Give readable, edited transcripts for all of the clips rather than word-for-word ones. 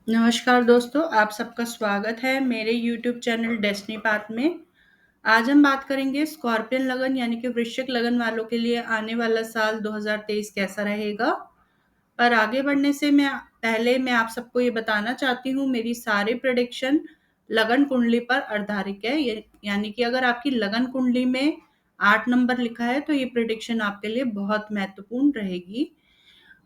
नमस्कार दोस्तों, आप सबका स्वागत है मेरे यूट्यूब चैनल डेस्टिनी पाथ में। आज हम बात करेंगे स्कॉर्पियन लगन यानी कि वृश्चिक लगन वालों के लिए आने वाला साल 2023 कैसा रहेगा। पर आगे बढ़ने से मैं आप सबको ये बताना चाहती हूँ, मेरी सारे प्रेडिक्शन लगन कुंडली पर आधारित है। यानी कि अगर आपकी लगन कुंडली में 8 नंबर लिखा है तो ये प्रेडिक्शन आपके लिए बहुत महत्वपूर्ण रहेगी।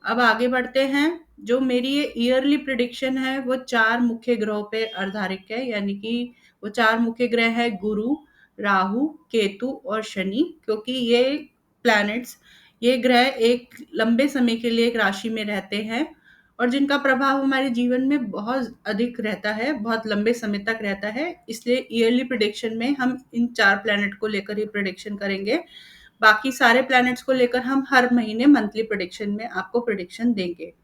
अब आगे बढ़ते हैं। जो मेरी ये ईयरली प्रिडिक्शन है वो 4 मुख्य ग्रहों पे आधारित है। यानी कि वो 4 मुख्य ग्रह है गुरु, राहु, केतु और शनि। क्योंकि ये ग्रह एक लंबे समय के लिए एक राशि में रहते हैं और जिनका प्रभाव हमारे जीवन में बहुत अधिक रहता है, बहुत लंबे समय तक रहता है। इसलिए ईयरली प्रिडिक्शन में हम इन 4 प्लैनेट को लेकर ही प्रिडिक्शन करेंगे। बाकी सारे प्लैनेट्स को लेकर हम हर महीने मंथली प्रेडिक्शन में आपको प्रेडिक्शन देंगे।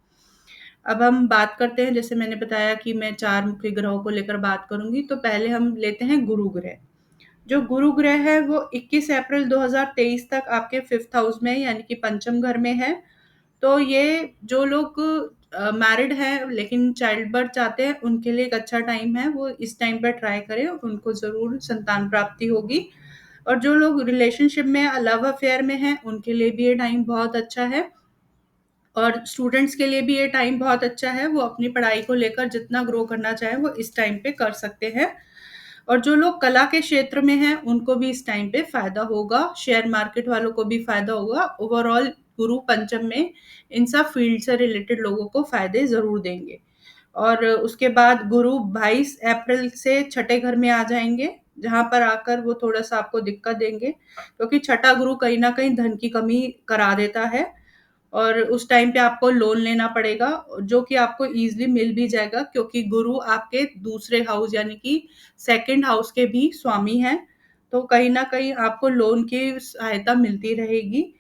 अब हम बात करते हैं, जैसे मैंने बताया कि मैं 4 मुख्य ग्रहों को लेकर बात करूँगी, तो पहले हम लेते हैं गुरु ग्रह। जो गुरु ग्रह है वो 21 अप्रैल 2023 तक आपके 5th हाउस में यानी कि पंचम घर में है। तो ये जो लोग मैरिड हैं लेकिन चाइल्ड बर्थ चाहते हैं उनके लिए एक अच्छा टाइम है। वो इस टाइम पर ट्राई करें, उनको ज़रूर संतान प्राप्ति होगी। और जो लोग रिलेशनशिप में लव अफेयर में हैं उनके लिए भी ये टाइम बहुत अच्छा है। और स्टूडेंट्स के लिए भी ये टाइम बहुत अच्छा है। वो अपनी पढ़ाई को लेकर जितना ग्रो करना चाहें वो इस टाइम पे कर सकते हैं। और जो लोग कला के क्षेत्र में हैं उनको भी इस टाइम पे फायदा होगा। शेयर मार्केट वालों को भी फायदा होगा। ओवरऑल गुरु पंचम में इन सब फील्ड से रिलेटेड लोगों को फायदे जरूर देंगे। और उसके बाद गुरु 22 अप्रैल से छठे घर में आ जाएंगे, जहां पर आकर वो थोड़ा सा आपको दिक्कत देंगे, क्योंकि छठा गुरु कहीं ना कहीं धन की कमी करा देता है। और उस टाइम पे आपको लोन लेना पड़ेगा, जो कि आपको ईजिली मिल भी जाएगा, क्योंकि गुरु आपके दूसरे हाउस यानी कि सेकंड हाउस के भी स्वामी हैं। तो कहीं ना कहीं आपको लोन की सहायता मिलती रहेगी।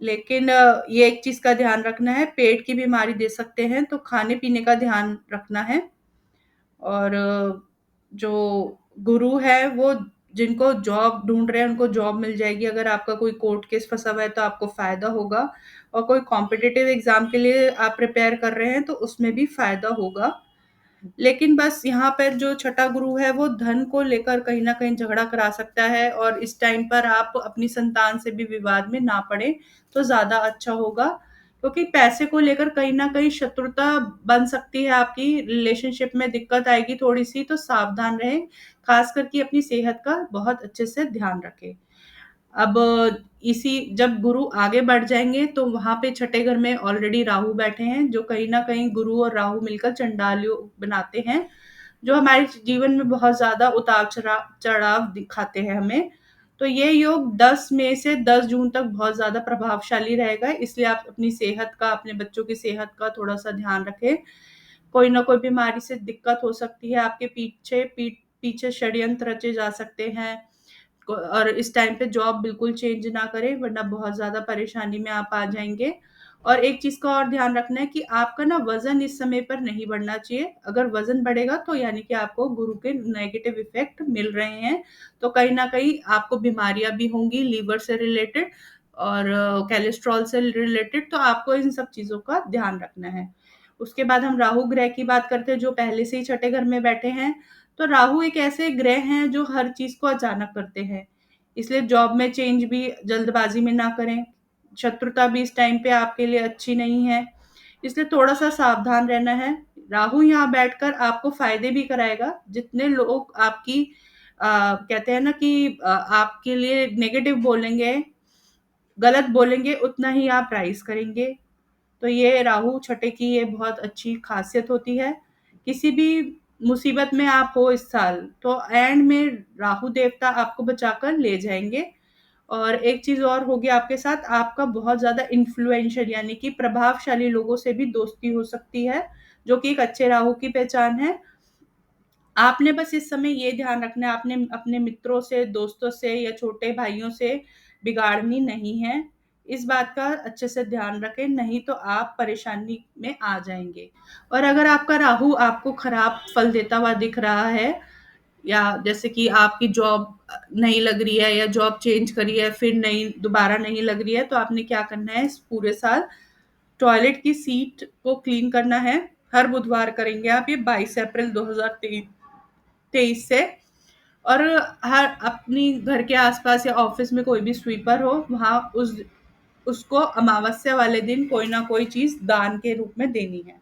लेकिन ये एक चीज का ध्यान रखना है, पेट की बीमारी दे सकते हैं, तो खाने पीने का ध्यान रखना है। और जो गुरु है वो जिनको जॉब ढूंढ रहे हैं उनको जॉब मिल जाएगी। अगर आपका कोई कोर्ट केस फंसा हुआ है तो आपको फायदा होगा। और कोई कॉम्पिटिटिव एग्जाम के लिए आप प्रिपेयर कर रहे हैं तो उसमें भी फायदा होगा। लेकिन बस यहाँ पर जो छठा गुरु है वो धन को लेकर कहीं ना कहीं झगड़ा करा सकता है, और इस टाइम पर आप अपनी संतान से भी विवाद में ना पड़े तो ज्यादा अच्छा होगा। क्योंकि पैसे को लेकर कहीं ना कहीं शत्रुता बन सकती है, आपकी रिलेशनशिप में दिक्कत आएगी थोड़ी सी, तो सावधान रहें। खास करके अपनी सेहत का बहुत अच्छे से ध्यान रखें। अब इसी जब गुरु आगे बढ़ जाएंगे तो वहां पे छठे घर में ऑलरेडी राहु बैठे हैं, जो कहीं ना कहीं गुरु और राहु मिलकर चंडाल योग बनाते हैं, जो हमारे जीवन में बहुत ज्यादा उतार चढ़ाव दिखाते हैं हमें। तो ये योग 10 मई से 10 जून तक बहुत ज्यादा प्रभावशाली रहेगा। इसलिए आप अपनी सेहत का, अपने बच्चों की सेहत का थोड़ा सा ध्यान रखें। कोई ना कोई बीमारी से दिक्कत हो सकती है, आपके पीछे षड्यंत्र रचे जा सकते हैं। और इस टाइम पे जॉब बिल्कुल चेंज ना करें, वरना बहुत ज्यादा परेशानी में आप आ जाएंगे। और एक चीज का और ध्यान रखना है कि आपका ना वजन इस समय पर नहीं बढ़ना चाहिए। अगर वजन बढ़ेगा तो यानी कि आपको गुरु के नेगेटिव इफेक्ट मिल रहे हैं। तो कहीं ना कहीं आपको बीमारियां भी होंगी लीवर से रिलेटेड और कोलेस्ट्रॉल से रिलेटेड। तो आपको इन सब चीजों का ध्यान रखना है। उसके बाद हम राहु ग्रह की बात करते हैं, जो पहले से ही छठे घर में बैठे हैं। तो राहु एक ऐसे ग्रह हैं जो हर चीज को अचानक करते हैं। इसलिए जॉब में चेंज भी जल्दबाजी में ना करें। शत्रुता भी इस टाइम पे आपके लिए अच्छी नहीं है, इसलिए थोड़ा सा सावधान रहना है। राहु यहाँ बैठकर आपको फायदे भी कराएगा। जितने लोग आपकी कहते हैं ना कि आपके लिए नेगेटिव बोलेंगे, गलत बोलेंगे, उतना ही आप राइज करेंगे। तो ये राहु छठे की ये बहुत अच्छी खासियत होती है। किसी भी मुसीबत में आप हो इस साल तो एंड में राहु देवता आपको बचाकर ले जाएंगे। और एक चीज और होगी आपके साथ, आपका बहुत ज्यादा इन्फ्लुएंशियल यानी कि प्रभावशाली लोगों से भी दोस्ती हो सकती है, जो कि एक अच्छे राहु की पहचान है। आपने बस इस समय ये ध्यान रखना है, आपने अपने मित्रों से, दोस्तों से या छोटे भाइयों से बिगाड़नी नहीं है। इस बात का अच्छे से ध्यान रखें, नहीं तो आप परेशानी में आ जाएंगे। और अगर आपका राहु आपको खराब फल देता हुआ दिख रहा है, या जैसे कि आपकी जॉब नहीं लग रही है या जॉब चेंज करी है फिर नहीं, दोबारा नहीं लग रही है, तो आपने क्या करना है, इस पूरे साल टॉयलेट की सीट को क्लीन करना है। हर बुधवार करेंगे आप ये 22 अप्रैल 2023 से। और हर अपनी घर के आसपास या ऑफिस में कोई भी स्वीपर हो, वहां उसको अमावस्या वाले दिन कोई ना कोई चीज दान के रूप में देनी है।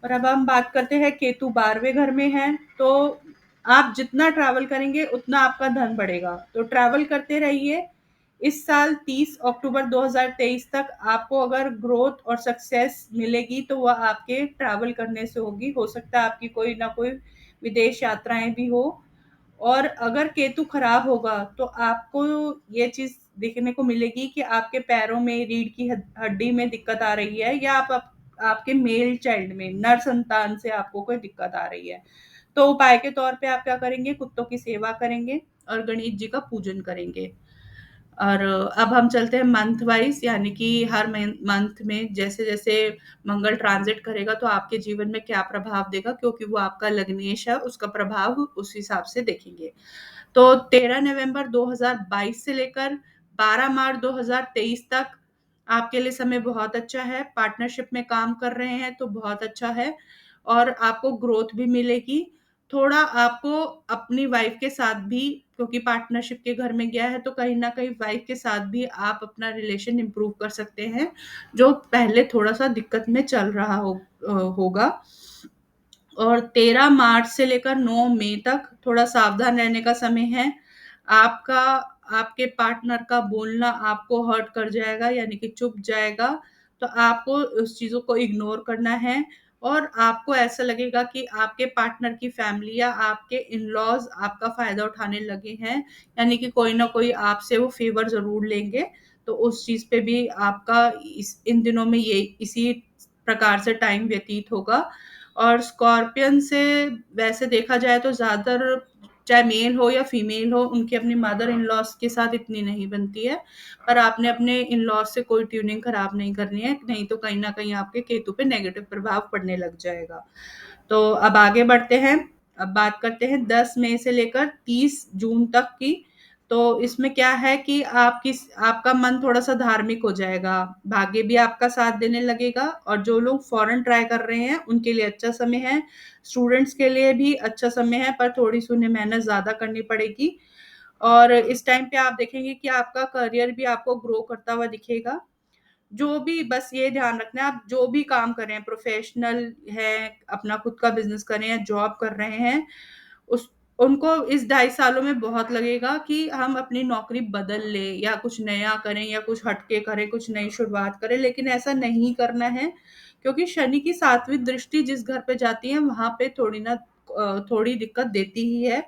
और अब हम बात करते हैं, केतु 12वें घर में है, तो आप जितना ट्रैवल करेंगे उतना आपका धन बढ़ेगा, तो ट्रैवल करते रहिए। इस साल 30 अक्टूबर 2023 तक आपको अगर ग्रोथ और सक्सेस मिलेगी तो वह आपके ट्रैवल करने से होगी। हो सकता है आपकी कोई ना कोई विदेश यात्राएं भी हो। और अगर केतु खराब होगा तो आपको ये चीज देखने को मिलेगी कि आपके पैरों में, रीढ़ की हड्डी में दिक्कत आ रही है, या आपके मेल चाइल्ड में, नर संतान से आपको कोई दिक्कत आ रही है। तो उपाय के तौर पे आप क्या करेंगे, कुत्तों की सेवा करेंगे और गणेश जी का पूजन करेंगे। और अब हम चलते हैं मंथ वाइज, यानी कि हर मंथ में जैसे जैसे मंगल ट्रांजिट करेगा तो आपके जीवन में क्या प्रभाव देगा, क्योंकि वो आपका लग्नेश है, उसका प्रभाव उस हिसाब से देखेंगे। तो 13 नवंबर 2022 से लेकर 12 मार्च 2023 तक आपके लिए समय बहुत अच्छा है। पार्टनरशिप में काम कर रहे हैं तो बहुत अच्छा है, और आपको ग्रोथ भी मिलेगी। थोड़ा आपको अपनी वाइफ के साथ भी, क्योंकि पार्टनरशिप के घर में गया है, तो कहीं ना कहीं वाइफ के साथ भी आप अपना रिलेशन इंप्रूव कर सकते हैं, जो पहले थोड़ा सा दिक्कत में चल रहा होगा। और 13 मार्च से लेकर 9 मई तक थोड़ा सावधान रहने का समय है। आपका आपके पार्टनर का बोलना आपको हर्ट कर जाएगा, यानी कि चुप जाएगा, तो आपको उस चीज़ों को इग्नोर करना है। और आपको ऐसा लगेगा कि आपके पार्टनर की फैमिली या आपके इन-लॉज़ आपका फ़ायदा उठाने लगे हैं, यानी कि कोई ना कोई आपसे वो फ़ेवर ज़रूर लेंगे। तो उस चीज़ पे भी आपका इस इन दिनों में ये इसी प्रकार से टाइम व्यतीत होगा। और स्कॉर्पियन से वैसे देखा जाए तो ज़्यादातर, चाहे मेल हो या फीमेल हो, उनकी अपनी मदर इन लॉज के साथ इतनी नहीं बनती है। पर आपने अपने इन लॉज से कोई ट्यूनिंग खराब नहीं करनी है, नहीं तो कहीं ना कहीं आपके केतु पे नेगेटिव प्रभाव पड़ने लग जाएगा। तो अब आगे बढ़ते हैं। अब बात करते हैं 10 मई से लेकर 30 जून तक की। तो इसमें क्या है कि आपका मन थोड़ा सा धार्मिक हो जाएगा, भाग्य भी आपका साथ देने लगेगा, और जो लोग फॉरेन ट्राई कर रहे हैं उनके लिए अच्छा समय है। स्टूडेंट्स के लिए भी अच्छा समय है, पर थोड़ी सी उन्हें मेहनत ज्यादा करनी पड़ेगी। और इस टाइम पे आप देखेंगे कि आपका करियर भी आपको ग्रो करता हुआ दिखेगा। जो भी, बस ये ध्यान रखना है, आप जो भी काम कर रहे हैं, प्रोफेशनल है, अपना खुद का बिजनेस कर रहे हैं, जॉब कर रहे हैं, उस उनको इस 2.5 सालों में बहुत लगेगा कि हम अपनी नौकरी बदल ले, या कुछ नया करें, या कुछ हटके करें, कुछ नई शुरुआत करें, लेकिन ऐसा नहीं करना है। क्योंकि शनि की 7वीं दृष्टि जिस घर पे जाती है वहां पे थोड़ी दिक्कत देती ही है।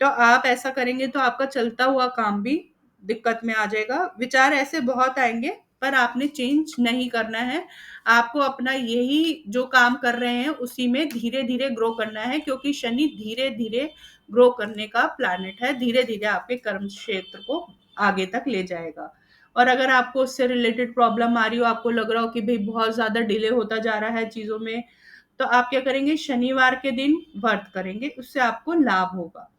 तो आप ऐसा करेंगे तो आपका चलता हुआ काम भी दिक्कत में आ जाएगा। विचार ऐसे बहुत आएंगे, पर आपने चेंज नहीं करना है। आपको अपना यही जो काम कर रहे हैं उसी में धीरे धीरे ग्रो करना है, क्योंकि शनि धीरे धीरे ग्रो करने का प्लैनेट है, धीरे धीरे आपके कर्म क्षेत्र को आगे तक ले जाएगा। और अगर आपको उससे रिलेटेड प्रॉब्लम आ रही हो, आपको लग रहा हो कि भाई बहुत ज्यादा डिले होता जा रहा है चीजों में, तो आप क्या करेंगे, शनिवार के दिन व्रत करेंगे, उससे आपको लाभ होगा।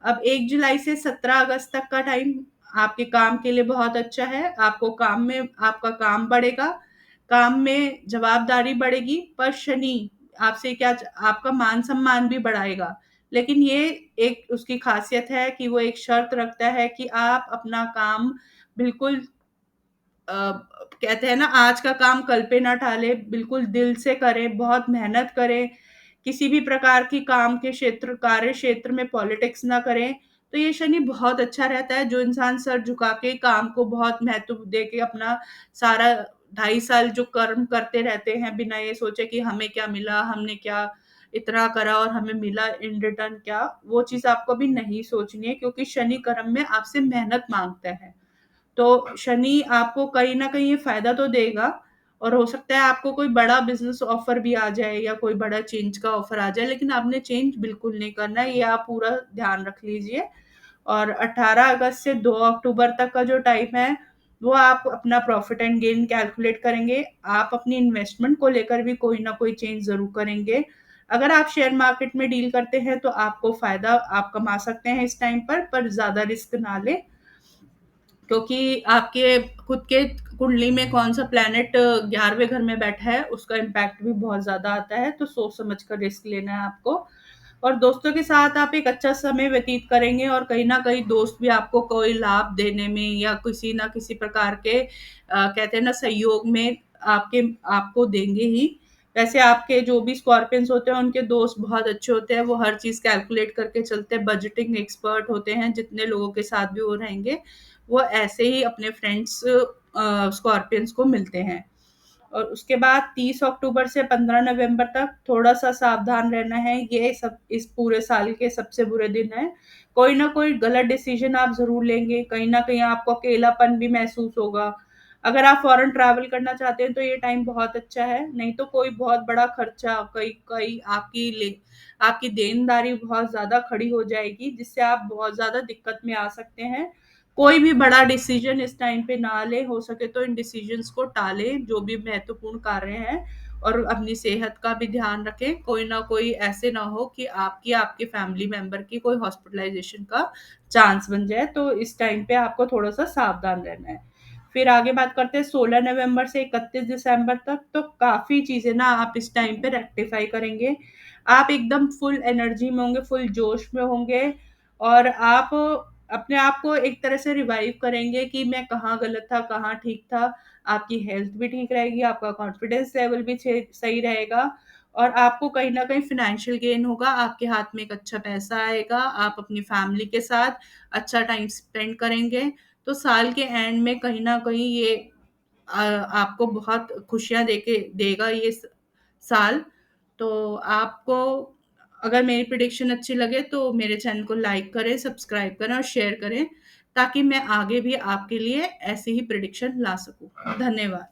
अब 1 जुलाई से 17 अगस्त तक का टाइम आपके काम के लिए बहुत अच्छा है। आपको काम में आपका काम बढ़ेगा, काम में जवाबदारी बढ़ेगी, पर शनि आपसे क्या, आपका मान सम्मान भी बढ़ाएगा। लेकिन ये एक उसकी खासियत है कि वो एक शर्त रखता है कि आप अपना काम बिल्कुल, कहते हैं ना, आज का काम कल पे ना टाले, बिल्कुल दिल से करें, बहुत मेहनत करें, किसी भी प्रकार की काम के क्षेत्र, कार्य क्षेत्र में पॉलिटिक्स ना करें। तो ये शनि बहुत अच्छा रहता है। जो इंसान सर झुका के काम को बहुत महत्व दे के अपना सारा 2.5 साल जो कर्म करते रहते हैं, बिना ये सोचे कि हमें क्या मिला, हमने क्या इतना करा और हमें मिला इन रिटर्न क्या, वो चीज आपको भी नहीं सोचनी है, क्योंकि शनि कर्म में आपसे मेहनत मांगता है। तो शनि आपको कहीं ना कहीं ये फायदा तो देगा, और हो सकता है आपको कोई बड़ा बिजनेस ऑफर भी आ जाए या कोई बड़ा चेंज का ऑफर आ जाए, लेकिन आपने चेंज बिल्कुल नहीं करना है, ये आप पूरा ध्यान रख लीजिए। और 18 अगस्त से 2 अक्टूबर तक का जो टाइम है, वो आप अपना प्रॉफिट एंड गेन कैलकुलेट करेंगे। आप अपनी इन्वेस्टमेंट को लेकर भी कोई ना कोई चेंज जरूर करेंगे। अगर आप शेयर मार्केट में डील करते हैं तो आपको फायदा आप कमा सकते हैं इस टाइम पर ज्यादा रिस्क ना ले। क्योंकि आपके खुद के कुंडली में कौन-सा प्लैनेट 11वें घर में बैठा है, उसका इम्पैक्ट भी बहुत ज़्यादा आता है, तो सोच समझ कर रिस्क लेना है आपको। और दोस्तों के साथ आप एक अच्छा समय व्यतीत करेंगे और कहीं न कहीं दोस्त भी आपको कोई लाभ देने में या किसी न किसी प्रकार के कहते हैं ना सहयोग में आपके आपको देंगे ही। वैसे आपके जो भी स्कॉर्पियंस होते हैं उनके दोस्त बहुत अच्छे होते हैं, वो हर चीज़ कैलकुलेट करके चलते हैं, बजटिंग एक्सपर्ट होते हैं, जितने लोगों के साथ भी वो रहेंगे, वो ऐसे ही अपने फ्रेंड्स स्कॉर्पियंस को मिलते हैं। और उसके बाद 30 अक्टूबर से 15 नवंबर तक थोड़ा-सा सावधान रहना है, ये सब इस पूरे साल के सबसे बुरे दिन हैं। कोई ना कोई गलत डिसीज़न आप ज़रूर लेंगे, कहीं न कहीं आपको अकेलापन भी महसूस होगा। अगर आप फ़ॉरेन ट्रैवल करना चाहते हैं तो ये टाइम बहुत अच्छा है, नहीं तो कोई बहुत बड़ा खर्चा कई कई आपकी देनदारी बहुत ज़्यादा खड़ी हो जाएगी, जिससे आप बहुत ज़्यादा दिक्कत में आ सकते हैं। कोई भी बड़ा डिसीजन इस टाइम पे ना लें, हो सके तो इन डिसीजंस को टालें, जो भी महत्वपूर्ण कार्य हैं, और अपनी सेहत का भी ध्यान रखें। कोई ना कोई ऐसे ना हो कि आपकी आपके फैमिली मेंबर की कोई हॉस्पिटलाइजेशन का चांस बन जाए, तो इस टाइम पे आपको थोड़ा-सा सावधान रहना है। फिर आगे बात करते हैं 16 नवंबर से 31 दिसंबर तक, तो काफ़ी चीज़ें ना आप इस टाइम पे रेक्टिफ़ाई करेंगे। आप एकदम फुल एनर्जी में होंगे, फुल जोश में होंगे, और आप अपने आप को एक तरह से रिवाइव करेंगे कि मैं कहाँ गलत था, कहाँ ठीक था। आपकी हेल्थ भी ठीक रहेगी, आपका कॉन्फिडेंस लेवल भी सही रहेगा, और आपको कहीं न कहीं फ़ाइनेंशियल गेन होगा, आपके हाथ में एक अच्छा पैसा आएगा, आप अपनी फैमिली के साथ अच्छा टाइम स्पेंड करेंगे। तो साल के एंड में कहीं न कहीं ये आपको बहुत खुशियाँ देके देगा ये साल। तो आपको अगर मेरी प्रेडिक्शन अच्छी लगे तो मेरे चैनल को लाइक करें, सब्सक्राइब करें और शेयर करें, ताकि मैं आगे भी आपके लिए ऐसी ही प्रेडिक्शन ला सकूँ। धन्यवाद।